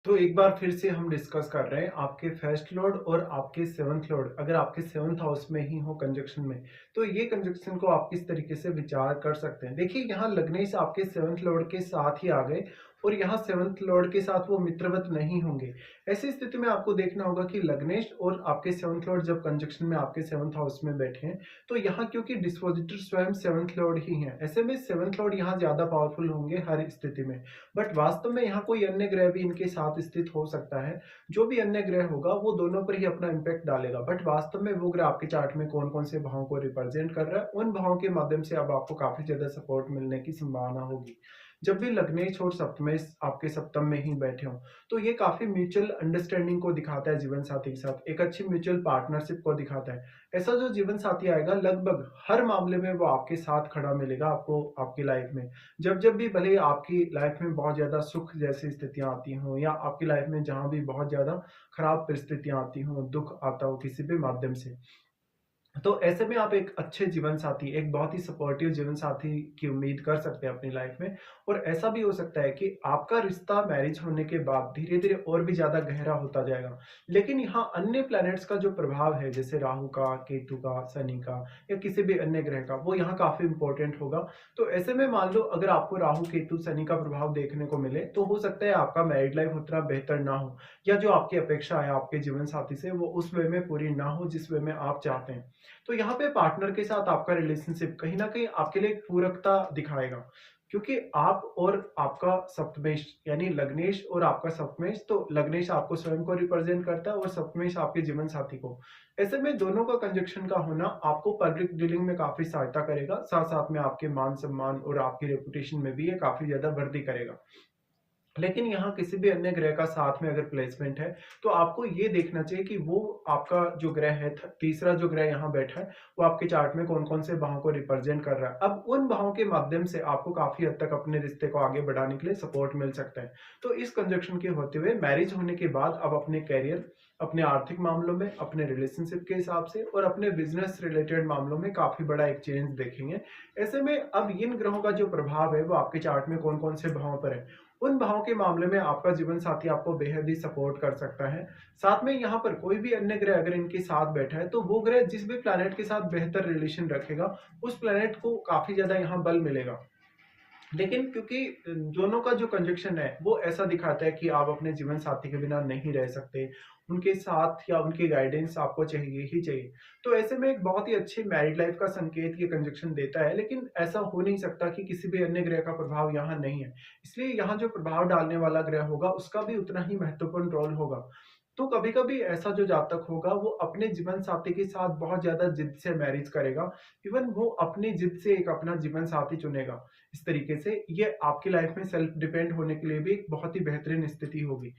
तो एक बार फिर से हम डिस्कस कर रहे हैं आपके फर्स्ट लॉर्ड और आपके सेवंथ लॉर्ड अगर आपके सेवंथ हाउस में ही हो कंजक्शन में, तो ये कंजक्शन को आप किस तरीके से विचार कर सकते हैं। देखिए यहाँ लग्नेश आपके सेवंथ लॉर्ड के साथ ही आ गए और यहाँ सेवंथ लॉर्ड के साथ वो मित्रवत नहीं होंगे। ऐसी स्थिति में आपको देखना होगा कि लग्नेश और आपके सेवंथ लॉर्ड जब कंजक्शन में आपके सेवंथ हाउस में बैठे हैं, तो यहाँ क्योंकि डिस्पोजिटर स्वयं सेवंथ लॉर्ड ही हैं, ऐसे में सेवंथ लॉर्ड यहाँ ज्यादा पावरफुल होंगे हर स्थिति में। बट वास्तव में यहाँ कोई अन्य ग्रह भी इनके साथ स्थित हो सकता है। जो भी अन्य ग्रह होगा वो दोनों पर ही अपना इम्पैक्ट डालेगा, बट वास्तव में वो ग्रह आपके चार्ट में कौन कौन से भावों को रिप्रेजेंट कर रहा है, उन भावों के माध्यम से अब आपको काफी ज्यादा सपोर्ट मिलने की संभावना होगी। जब भी लग्नेश और सप्तमेश आपके सप्तम में ही बैठे हों, तो ये काफी म्यूचुअल अंडरस्टैंडिंग को दिखाता है, जीवन साथी के साथ एक अच्छी म्यूचुअल पार्टनरशिप को दिखाता है। ऐसा जो जीवन साथी आएगा लगभग हर मामले में वो आपके साथ खड़ा मिलेगा आपको आपकी लाइफ में। जब भी भले आपकी लाइफ में बहुत ज़्यादा सुख जैसी स्थितियाँ आती हों या आपकी लाइफ में जहाँ भी बहुत ज़्यादा खराब परिस्थितियाँ आती हों, दुःख आता हो किसी भी माध्यम से, तो ऐसे में आप एक अच्छे जीवन साथी, एक बहुत ही सपोर्टिव जीवन साथी की उम्मीद कर सकते हैं अपनी लाइफ में। और ऐसा भी हो सकता है कि आपका रिश्ता मैरिज होने के बाद धीरे-धीरे और भी ज़्यादा गहरा होता जाएगा। लेकिन यहाँ अन्य प्लैनेट्स का जो प्रभाव है, जैसे राहु का, केतु का, शनि का या किसी भी अन्य ग्रह का, वो यहाँ काफ़ी इम्पोर्टेंट होगा। तो ऐसे में मान लो अगर आपको राहु, केतु, शनि का प्रभाव देखने को मिले, तो हो सकता है आपका मैरिड लाइफ उतना बेहतर ना हो या जो आपकी अपेक्षा है आपके जीवन साथी से, वो उस वे में पूरी ना हो जिस वे में आप चाहते हैं। तो यहाँ पे पार्टनर के साथ आपका रिलेशनशिप कहीं न कहीं आपके लिए एक पूरकता दिखाएगा। क्योंकि आप और आपका सप्तमेश यानी लग्नेश और आपका सप्तमेश, तो लग्नेश आपको स्वयं को रिप्रेजेंट करता है और सप्तमेश आपके जीवन साथी को। ऐसे में दोनों का कंजक्शन का होना आपको पब्लिक डीलिंग में काफ़ी सहायता करेगा, साथ-साथ में आपके मान-सम्मान और आपकी रेपुटेशन में भी ये काफ़ी ज़्यादा वृद्धि करेगा। लेकिन यहाँ किसी भी अन्य ग्रह का साथ में अगर प्लेसमेंट है, तो आपको ये देखना चाहिए कि वो आपका जो ग्रह है, तीसरा जो ग्रह यहाँ बैठा है, वो आपके चार्ट में कौन कौन से भावों को रिप्रेजेंट कर रहा है। अब उन भावों के माध्यम से आपको काफी हद तक अपने रिश्ते को आगे बढ़ाने के लिए सपोर्ट मिल सकता है। तो इस कंजक्शन के होते हुए मैरिज होने के बाद अब अपने कैरियर, अपने आर्थिक मामलों में, अपने रिलेशनशिप के हिसाब से और अपने बिजनेस रिलेटेड मामलों में काफी बड़ा एक चेंज देखेंगे। ऐसे में अब इन ग्रहों का जो प्रभाव है वो आपके चार्ट में कौन कौन से भावों पर है, उन भावों के मामले में आपका जीवन साथी आपको बेहद ही सपोर्ट कर सकता है। साथ में यहाँ पर कोई भी अन्य ग्रह अगर इनके साथ बैठा है, तो वो ग्रह जिस भी प्लैनेट के साथ बेहतर रिलेशन रखेगा, उस प्लैनेट को काफ़ी ज़्यादा यहाँ बल मिलेगा। लेकिन क्योंकि दोनों का जो कंजक्शन है वो ऐसा दिखाता है कि आप अपने जीवन साथी के बिना नहीं रह सकते, उनके साथ या उनकी गाइडेंस आपको चाहिए ही चाहिए। तो ऐसे में एक बहुत ही अच्छी मैरिड लाइफ का संकेत ये कंजक्शन देता है, लेकिन ऐसा हो नहीं सकता कि किसी भी अन्य ग्रह का प्रभाव यहाँ नहीं है। इसलिए यहाँ जो प्रभाव डालने वाला ग्रह होगा उसका भी उतना ही महत्वपूर्ण रोल होगा। तो कभी-कभी ऐसा जो जातक होगा वो अपने जीवन साथी के साथ बहुत ज़्यादा जिद से मैरिज करेगा। इवन वो अपनी जिद से एक अपना जीवन साथी चुनेगा। इस तरीके से ये आपकी लाइफ में सेल्फ डिपेंड होने के लिए भी एक बहुत ही बेहतरीन स्थिति होगी।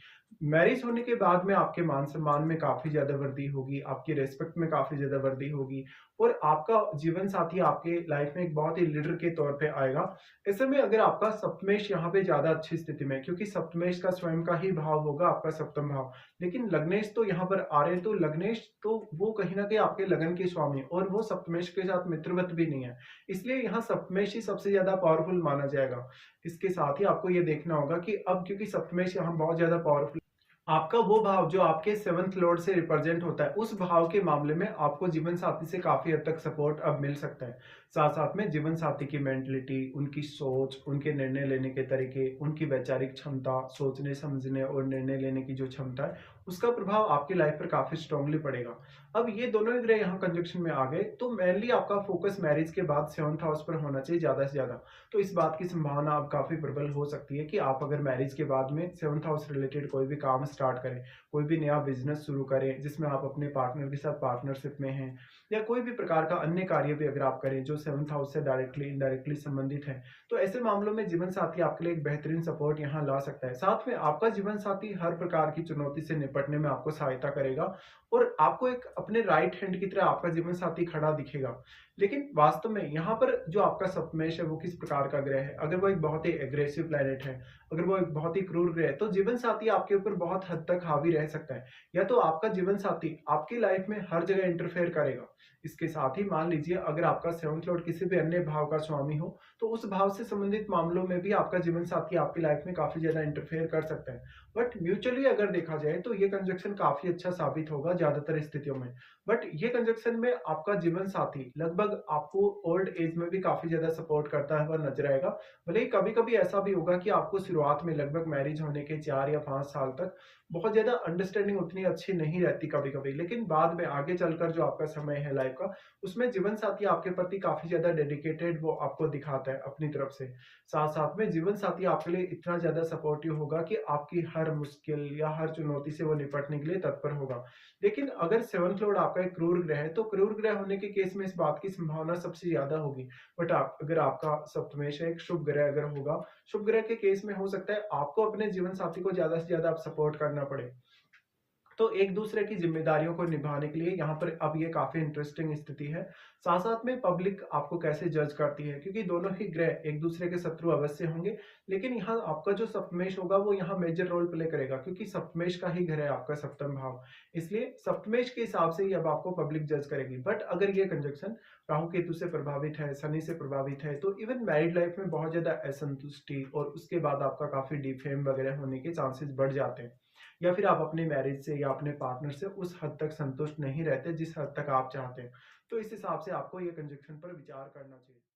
मैरिज होने के बाद में आपके मान-सम्मान में काफ़ी ज़्यादा वृद्धि होगी, आपकी रिस्पेक्ट में काफ़ी ज़्यादा वृद्धि होगी और आपका जीवन साथी आपके लाइफ में एक बहुत ही लीडर के तौर पे आएगा। ऐसे में अगर आपका सप्तमेश यहाँ पे ज़्यादा अच्छी स्थिति में है, क्योंकि सप्तमेश का स्वयं का ही भाव होगा आपका सप्तम भाव। लेकिन लग्नेश तो यहाँ पर आ रहे हैं, तो लग्नेश तो वो कहीं न कहीं आपके लगन के स्वामी और वो सप्तमेश के साथ मित्रवत भी नहीं है। इसलिए यहाँ सप्तमेश ही सबसे ज़्यादा पावरफुल माना जाएगा। इसके साथ ही आपको ये देखना होगा कि अब क्योंकि सप्तमेश यहाँ बहुत ज़्यादा पावरफुल, आपका वो भाव जो आपके सेवंथ लॉर्ड से रिप्रेजेंट होता है, उस भाव के मामले में आपको जीवन साथी से काफ़ी हद तक सपोर्ट अब मिल सकता है। साथ-साथ में जीवन साथी की मेंटालिटी, उनकी सोच, उनके निर्णय लेने के तरीके, उनकी वैचारिक क्षमता, सोचने-समझने और निर्णय लेने की जो क्षमता है, उसका प्रभाव आपकी लाइफ पर काफ़ी स्ट्रांगली पड़ेगा। अब ये दोनों ही ग्रह यहाँ कंजंक्शन में आ गए, तो मेनली आपका फोकस मैरिज के बाद सेवंथ हाउस पर होना चाहिए ज़्यादा से ज़्यादा। तो इस बात की संभावना अब काफ़ी प्रबल हो सकती है कि आप अगर मैरिज के बाद में सेवंथ हाउस रिलेटेड कोई भी काम स्टार्ट करें, कोई भी नया बिजनेस शुरू करें जिसमें आप अपने पार्टनर के साथ पार्टनरशिप में हैं, या कोई भी प्रकार का अन्य कार्य भी अगर आप करें जो सेवंथ हाउस से डायरेक्टली इनडायरेक्टली संबंधित है, तो ऐसे मामलों में जीवन साथी आपके लिए एक बेहतरीन सपोर्ट यहाँ ला सकता है। साथ में आपका जीवन साथी हर प्रकार की चुनौती से निपटने में आपको सहायता करेगा और आपको एक अपने राइट हैंड की तरह आपका जीवन साथी खड़ा दिखेगा। लेकिन वास्तव में यहाँ पर जो आपका सप्तमेश है वो किस प्रकार का ग्रह है? अगर वो एक बहुत ही एग्रेसिव प्लैनेट है, अगर वो एक बहुत ही क्रूर ग्रह है, तो जीवन साथी आपके ऊपर बहुत हद तक हावी रह सकता है। या तो आपका जीवन साथी आपकी लाइफ में हर जगह इंटरफेयर करेगा। इसके साथ ही मान लीजिए अगर आपका सेवंथ लॉर्ड किसी भी अन्य भाव का स्वामी हो, तो उस भाव से संबंधित मामलों में भी आपका जीवन साथी आपकी लाइफ में काफ़ी ज़्यादा इंटरफेयर कर सकता है। बट म्यूचुअली अगर देखा जाए तो ये कंजंक्शन काफ़ी अच्छा साबित होगा ज़्यादातर स्थितियों में। बट ये कंजंक्शन में आपका जीवन साथी लगभग आपको ओल्ड एज में भी काफ़ी ज़्यादा सपोर्ट करता हुआ नज़र आएगा। भले ही कभी-कभी ऐसा भी होगा कि आपको शुरुआत में लगभग मैरिज होने के 4 या 5 साल तक बहुत ज़्यादा अंडरस्टैंडिंग उतनी अच्छी नहीं रहती कभी-कभी, लेकिन बाद में आगे चलकर जो आपका समय है लाइफ का, उसमें जीवन साथी आपके प्रति काफ़ी ज़्यादा डेडिकेटेड वो आपको दिखाता है अपनी तरफ से। साथ-साथ में जीवन साथी आपके लिए इतना ज़्यादा सपोर्टिव होगा कि आपकी हर मुश्किल या हर चुनौती से वो निपटने के लिए तत्पर होगा। लेकिन अगर सेवंथ लॉर्ड आपका एक क्रूर ग्रह है, तो क्रूर ग्रह होने के केस में इस बात की संभावना सबसे ज़्यादा होगी। बट आप अगर आपका सप्तमेश है, एक शुभ ग्रह अगर होगा, शुभ ग्रह के केस में हो सकता है आपको अपने जीवन साथी को ज़्यादा से ज़्यादा अब सपोर्ट करना पड़े। तो एक दूसरे की जिम्मेदारियों को निभाने के लिए यहाँ पर अब ये काफ़ी इंटरेस्टिंग स्थिति है। साथ-साथ में पब्लिक आपको कैसे जज करती है, क्योंकि दोनों ही ग्रह एक दूसरे के शत्रु अवश्य होंगे, लेकिन यहाँ आपका जो सप्तमेश होगा वो यहाँ मेजर रोल प्ले करेगा, क्योंकि सप्तमेश का ही घर है आपका सप्तम भाव। इसलिए सप्तमेश के हिसाब से ही अब आपको पब्लिक जज करेगी। बट अगर ये कंजंक्शन राहु केतु से प्रभावित है, शनि से प्रभावित है, तो इवन मैरिड लाइफ में बहुत ज़्यादा असंतुष्टि और उसके बाद आपका काफ़ी डिफेम वगैरह होने के चांसेस बढ़ जाते हैं। या फिर आप अपने मैरिज से या अपने पार्टनर से उस हद तक संतुष्ट नहीं रहते जिस हद तक आप चाहते हैं। तो इस हिसाब से आपको ये कंजंक्शन पर विचार करना चाहिए।